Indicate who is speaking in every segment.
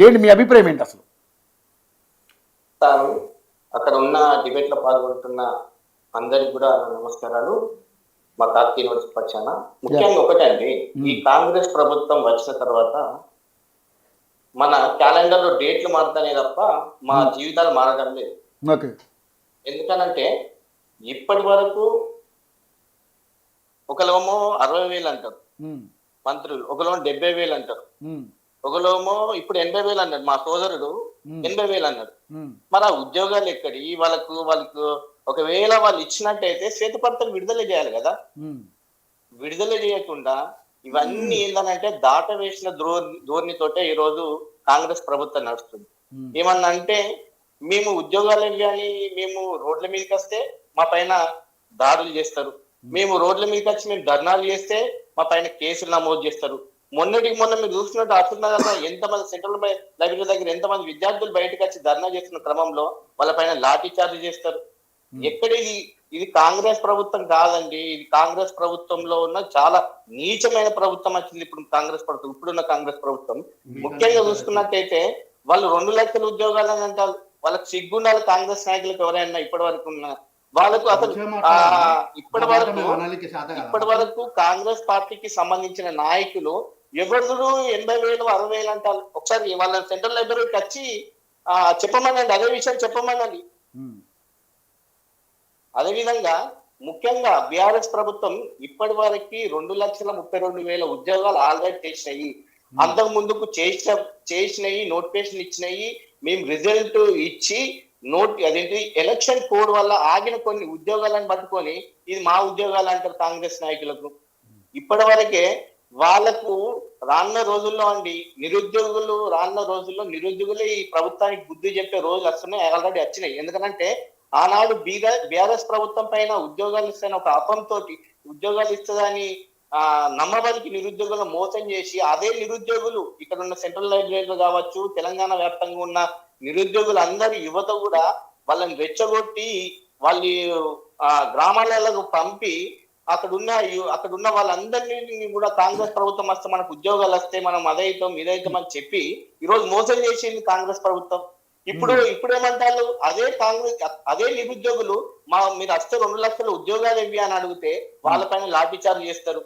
Speaker 1: ఏంటి మీ అభిప్రాయం ఏంటి అసలు?
Speaker 2: తాను అక్కడ ఉన్న డిబేట్ లో పాల్గొంటున్న అందరికి కూడా నమస్కారాలు. మా కార్తీ యూనివర్సిటీ పక్షాన ముఖ్యంగా ఒకటండి, ఈ కాంగ్రెస్ ప్రభుత్వం వచ్చిన తర్వాత మన క్యాలెండర్ లో డేట్లు మారుతానే తప్ప మా జీవితాలు మారడం లేదు.
Speaker 1: ఓకే.
Speaker 2: ఎందుకనంటే ఇప్పటి వరకు ఒకలేమో 60,000 అంటారు మంత్రులు, ఒకలేమో 70,000 అంటారు, ఒకలేమో ఇప్పుడు 80,000 అన్నాడు మా సోదరుడు, 80,000 అన్నాడు. మరి ఆ ఉద్యోగాలు ఎక్కడి వాళ్ళకు ఒకవేళ వాళ్ళు ఇచ్చినట్టయితే శ్వేతపత్రం విడుదల చేయాలి కదా. విడుదల చేయకుండా ఇవన్నీ ఏంటంటే దాట వేసిన ధోరణితోటే ఈ రోజు కాంగ్రెస్ ప్రభుత్వం నడుస్తుంది. ఏమన్నా అంటే మేము ఉద్యోగాలు కానీ మేము రోడ్ల మీదకి వస్తే మా పైన దాడులు చేస్తారు, మేము రోడ్ల మీదకి వచ్చి మేము ధర్నాలు చేస్తే మా పైన కేసులు నమోదు చేస్తారు. మొన్న మీరు చూసినట్టు అసలు ఎంతమంది సెంట్రల్ లైబ్రరీ దగ్గర ఎంతమంది విద్యార్థులు బయటకు వచ్చి ధర్నా చేస్తున్న క్రమంలో వాళ్ళ పైన లాఠీ చార్జ్ చేస్తారు. ఎక్కడ ఇది కాంగ్రెస్ ప్రభుత్వం కాదండి. ఇది కాంగ్రెస్ ప్రభుత్వంలో ఉన్న చాలా నీచమైన ప్రభుత్వం వచ్చింది ఇప్పుడు కాంగ్రెస్ ప్రభుత్వం, ఇప్పుడున్న కాంగ్రెస్ ప్రభుత్వం. ముఖ్యంగా చూసుకున్నట్టయితే వాళ్ళు 2 లక్షల ఉద్యోగాలు అని అంటారు. వాళ్ళకి సిగ్గుండాలి కాంగ్రెస్ నాయకులకు ఎవరైనా ఇప్పటి వరకు ఉన్న వాళ్ళకు. అసలు ఇప్పటి వరకు కాంగ్రెస్ పార్టీకి సంబంధించిన నాయకులు ఎవరు 80,000 60,000 అంటారు. ఒకసారి వాళ్ళ సెంట్రల్ లైబ్రరీకి వచ్చి చెప్పమనండి, అదే విషయం చెప్పమనండి. అదేవిధంగా ముఖ్యంగా బీఆర్ఎస్ ప్రభుత్వం ఇప్పటి వరకు 2,32,000 ఉద్యోగాలు ఆల్రెడీ చేసినాయి. అంతకు ముందుకు చేసినాయి, నోటిఫికేషన్ ఇచ్చినాయి. మేము రిజల్ట్ ఇచ్చి అదేంటి ఎలక్షన్ కోడ్ వల్ల ఆగిన కొన్ని ఉద్యోగాలను పట్టుకొని ఇది మా ఉద్యోగాలు అంటారు కాంగ్రెస్ నాయకులకు. ఇప్పటి వరకే వాళ్ళకు రానున్న రోజుల్లో నిరుద్యోగులే ఈ ప్రభుత్వానికి బుద్ధి చెప్పే రోజులు వస్తున్నాయి, ఆల్రెడీ వచ్చినాయి. ఎందుకంటే ఆనాడు బీఆర్ఎస్ ప్రభుత్వం పైన ఉద్యోగాలు ఇస్తాయని ఒక అపంతో ఉద్యోగాలు ఇస్తుందని నమ్మడానికి నిరుద్యోగులను మోసం చేసి అదే నిరుద్యోగులు ఇక్కడ ఉన్న సెంట్రల్ లైబ్రరీలో కావచ్చు, తెలంగాణ వ్యాప్తంగా ఉన్న నిరుద్యోగులు అందరి యువత కూడా వాళ్ళని రెచ్చగొట్టి వాళ్ళు గ్రామాలకు పంపి అక్కడున్న వాళ్ళందరినీ కూడా కాంగ్రెస్ ప్రభుత్వం వస్తే మనకు ఉద్యోగాలు వస్తే మనం అదైతాం ఇదైతాం అని చెప్పి ఈరోజు మోసం చేసింది కాంగ్రెస్ ప్రభుత్వం. ఇప్పుడు ఏమంటారు, అదే నిరుద్యోగులు మీరు వస్తే 2 లక్షల ఉద్యోగాలు ఇవి అని అడిగితే వాళ్ళపైన లాఠీచార్జ్ చేస్తారు.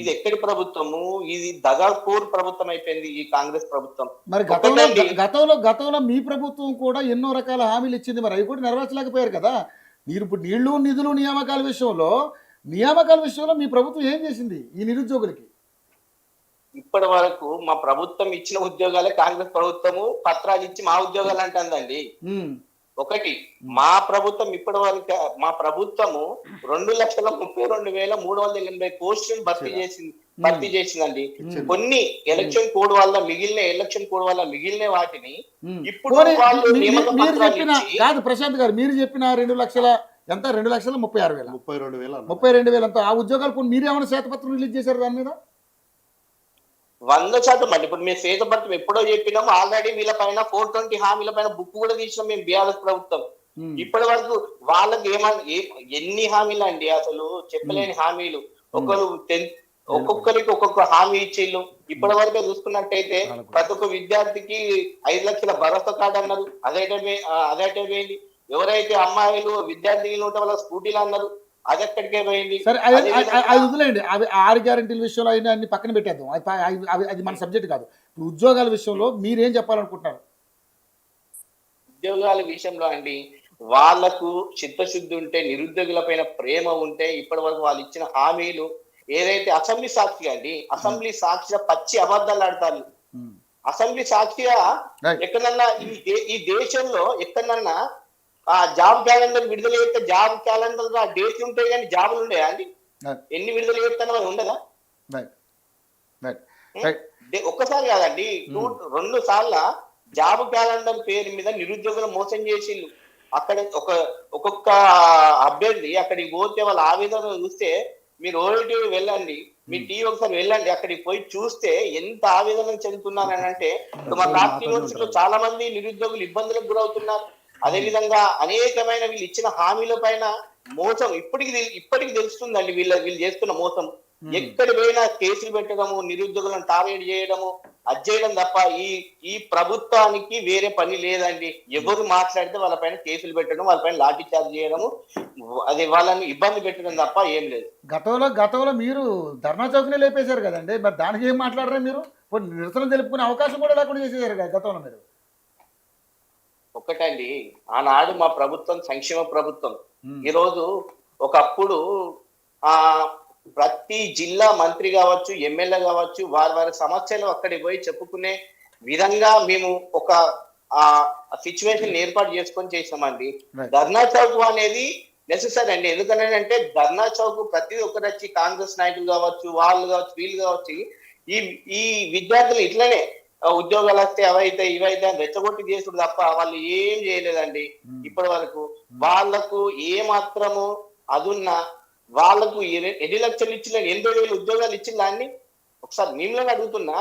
Speaker 2: ఇది ఎక్కడి ప్రభుత్వము? ఇది దగాకోర్ ప్రభుత్వం అయిపోయింది ఈ కాంగ్రెస్ ప్రభుత్వం.
Speaker 1: మరి గతంలో మీ ప్రభుత్వం కూడా ఎన్నో రకాల హామీలు ఇచ్చింది, మరి అవి కూడా నెరవేర్చలేకపోయారు కదా. మీరు ఇప్పుడు నీళ్లు నిధులు నియామకాల విషయంలో మీ ప్రభుత్వం ఏం చేసింది ఈ నిరుద్యోగులకి?
Speaker 2: ఇప్పటి వరకు మా ప్రభుత్వం ఇచ్చిన ఉద్యోగాలే కాంగ్రెస్ ప్రభుత్వము పత్రాలు ఇచ్చి మా ఉద్యోగాలు అంటుందండి. ఒకటి మా ప్రభుత్వం ఇప్పటి వరకు మా ప్రభుత్వము 2,32,380 పోస్టులను భర్తీ చేసిందండి. కొన్ని ఎలక్షన్ కోడ్ వల్ల మిగిలిన వాటిని ఇప్పుడు
Speaker 1: కాదు ప్రశాంత్ గారు, మీరు చెప్పిన 2,32,000 అంతా ఆ ఉద్యోగాలు మీరేమైనా శ్వేతపత్రం రిలీజ్ చేశారు దాని మీద?
Speaker 2: 100% అండి. ఇప్పుడు మేము శ్వేతపత్రం ఎప్పుడో చెప్పినాము, ఆల్రెడీ వీళ్ళ పైన 420 హామీల పైన బుక్ కూడా తీసినాం మేము బీఆర్ఎస్ ప్రభుత్వం. ఇప్పటి వరకు వాళ్ళకి ఎన్ని హామీలు అండి, అసలు చెప్పలేని హామీలు. ఒక్కొక్కరికి ఒక్కొక్క హామీ ఇచ్చిళ్ళు. ఇప్పటి వరకు చూసుకున్నట్టయితే ప్రతి ఒక్క విద్యార్థికి 5 లక్షల భరోసా కార్డు అన్నారు, అదైతే పోయింది. ఎవరైతే అమ్మాయిలు విద్యార్థినులు ఉంటే వాళ్ళ స్కూటీలు అన్నారు, అది ఎక్కడికే పోయింది.
Speaker 1: సరే అది వదిలేండి, అవి 6 గ్యారెంటీల విషయంలో అన్ని పక్కన పెట్టేద్దాం, అది మన సబ్జెక్ట్ కాదు. ఉద్యోగాల విషయంలో మీరేం చెప్పాలనుకుంటున్నారు?
Speaker 2: ఉద్యోగాల విషయంలో అండి, వాళ్లకు చిత్తశుద్ధి ఉంటే, నిరుద్యోగుల పైన ప్రేమ ఉంటే ఇప్పటి వరకు వాళ్ళు ఇచ్చిన హామీలు ఏదైతే అసెంబ్లీ సాక్షిగా పచ్చి అబద్ధాలు ఆడతారు. అసెంబ్లీ సాక్షిగా ఎక్కడన్నా ఈ దేశంలో ఎక్కడన్నా జాబ్ క్యాలెండర్ విడుదల చేస్తే జాబ్ క్యాలెండర్ డేట్లు ఉంటాయి కానీ జాబులు ఉండేయా అండి? ఎన్ని విడుదల చేస్తానో అది ఉండదా? ఒక్కసారి కాదండి, 2 సార్ల జాబ్ క్యాలెండర్ పేరు మీద నిరుద్యోగులు మోసం చేసిండు. అక్కడ ఒక్కొక్క అభ్యర్థి అక్కడికి పోతే వాళ్ళ ఆవేదన చూస్తే, మీరు ఓటీవీ వెళ్ళండి, మీ టీవీ ఒకసారి వెళ్ళండి, అక్కడికి పోయి చూస్తే ఎంత ఆవేదన చెందుతున్నారని అంటే మా రాష్ట్ర యూనివర్సిటీలో చాలా మంది నిరుద్యోగులు ఇబ్బందులకు గురవుతున్నారు. అదే విధంగా అనేకమైన వీళ్ళు ఇచ్చిన హామీల పైన మోసం ఇప్పటికి తెలుస్తుందండి వీళ్ళు చేస్తున్న మోసం. ఎక్కడ పోయినా కేసులు పెట్టడము, నిరుద్యోగులను టార్గెట్ చేయడము, అది చేయడం తప్ప ఈ ప్రభుత్వానికి వేరే పని లేదండి. ఎవరు మాట్లాడితే వాళ్ళ పైన కేసులు పెట్టడం, వాళ్ళ పైన లాఠీ చార్జ్ చేయడము, అది వాళ్ళని ఇబ్బంది పెట్టడం తప్ప ఏం లేదు.
Speaker 1: గతంలో మీరు ధర్నా చౌక్నే లేపేశారు కదండి, మరి దానికి ఏం మాట్లాడరా మీరు? నిరసన తెలుపుకునే అవకాశం కూడా లేకుండా చేసేసారు కదా గతంలో మీరు.
Speaker 2: ఒక్కటండి, ఆనాడు మా ప్రభుత్వం సంక్షేమ ప్రభుత్వం. ఈరోజు ఒకప్పుడు ప్రతి జిల్లా మంత్రి కావచ్చు, ఎమ్మెల్యే కావచ్చు, వారి సమస్యలు అక్కడికి పోయి చెప్పుకునే విధంగా మేము ఒక సిచ్యువేషన్ ఏర్పాటు చేసుకొని చేసామండి. ధర్నా చౌక్ అనేది నెసెసరీ అండి. ఎందుకంటే ధర్నా చౌక్ ప్రతి ఒక్కరు వచ్చి కాంగ్రెస్ నాయకులు కావచ్చు, వాళ్ళు కావచ్చు, వీళ్ళు కావచ్చు, ఈ విద్యార్థులు ఇట్లనే ఉద్యోగాలు వస్తే అవైతే ఇవైతే అని రెచ్చగొట్టి చేసుడు తప్ప వాళ్ళు ఏం చేయలేదండి ఇప్పటి వరకు. వాళ్లకు ఏ మాత్రము అదున్నా వాళ్ళకు 2 లక్షలు ఇచ్చిన 80,000 ఉద్యోగాలు ఇచ్చిందా అండి? ఒకసారి మిమ్మల్ని అడుగుతున్నా.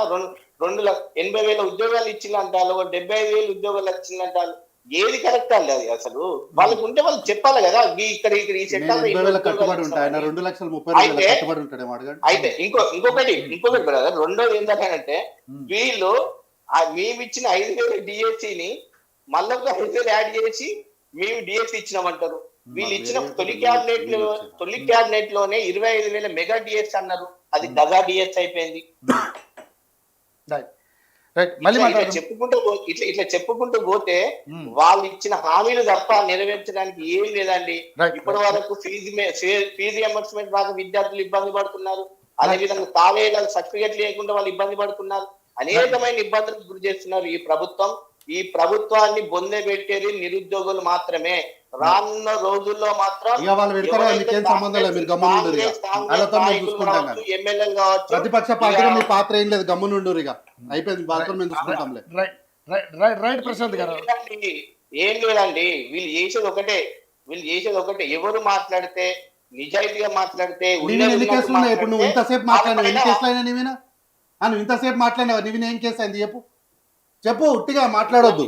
Speaker 2: 2,80,000 ఉద్యోగాలు ఇచ్చిందంటారు, 75,000 ఉద్యోగాలు వచ్చిందంటారు. ఏది కరెక్ట్ అండి అది? అసలు వాళ్ళకు ఉంటే వాళ్ళు చెప్పాలి కదా, ఇక్కడ ఈ సెక్టార్ అయితే. ఇంకొకటి బ్రదర్, రెండోది ఏంటంటే వీళ్ళు మేము ఇచ్చిన 5,000 డిఎస్సిని మళ్ళీ 5,000 యాడ్ చేసి మేము డిఎస్సి ఇచ్చినామంటారు. వీళ్ళు ఇచ్చిన తొలి క్యాబినెట్ లోనే 25,000 మెగా డిఎస్ అన్నారు, అది దగా డిఎస్ అయిపోయింది. ఇట్లా చెప్పుకుంటూ పోతే వాళ్ళు ఇచ్చిన హామీలు తప్ప నెరవేర్చడానికి ఏం లేదండి. ఇప్పటి వరకు ఫీజు రియంబర్స్మెంట్ రాక విద్యార్థులు ఇబ్బంది పడుతున్నారు. అదేవిధంగా కాలేజీలకు సర్టిఫికేట్ లేకుండా వాళ్ళు ఇబ్బంది పడుతున్నారు. అనేకమైన ఇబ్బందులకు గురి చేస్తున్నారు ఈ ప్రభుత్వం. ఈ ప్రభుత్వాన్ని బొందబెట్టేది నిరుద్యోగులు మాత్రమే. రానున్న రోజుల్లో మాత్రం ఎమ్మెల్యేలు కావచ్చు,
Speaker 3: ప్రతిపక్ష పార్టీగా మీ పాత్ర ఏం లేదు, గమ్మునుండు ఇక అయిపోయింది.
Speaker 1: ప్రశాంత్ గారు
Speaker 2: ఏం లేదండి, వీళ్ళు చేసేది ఒకటే. ఎవరు మాట్లాడితే నిజాయితీగా మాట్లాడితే
Speaker 3: ఇప్పుడు నువ్వు ఇంతసేపు మాట్లాడినావు, ఎన్ని కేసులు అయినా నీవేనా? నువ్వు ఇంతసేపు మాట్లాడినావు, నీవి ఏం కేసు అయింది చెప్పు ఉట్టిగా మాట్లాడొద్దు.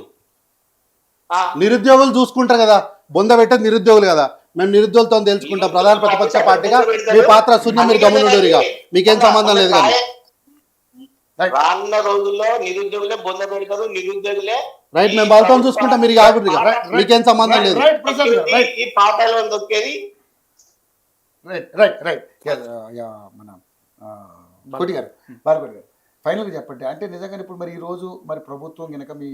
Speaker 3: నిరుద్యోగులు చూసుకుంటారు కదా, బొంద పెట్టేది నిరుద్యోగులు కదా. మేము నిరుద్యోగులతో తెలుసుకుంటాం. ప్రధాన ప్రతిపక్ష పార్టీగా మీ పాత్ర శూన్యం, మీరు గమనుండరు ఇక, మీకేం సంబంధం లేదు కానీ.
Speaker 2: రానున్న రోజుల్లో నిరుద్యోగులే బొంద పెడతారు, నిరుద్యోగులే
Speaker 3: రైట్. మేము వాళ్ళతో చూసుకుంటాం, మీరు ఆగురు ఇక, మీకేం సంబంధం లేదు.
Speaker 2: ఈ పాటలో దొక్కేది
Speaker 1: మన కోటి గారు, బాలకోటి గారు, ఫైనల్గా చెప్పండి. అంటే నిజంగా ఇప్పుడు మరి ఈ రోజు మరి ప్రభుత్వం కనుక మీ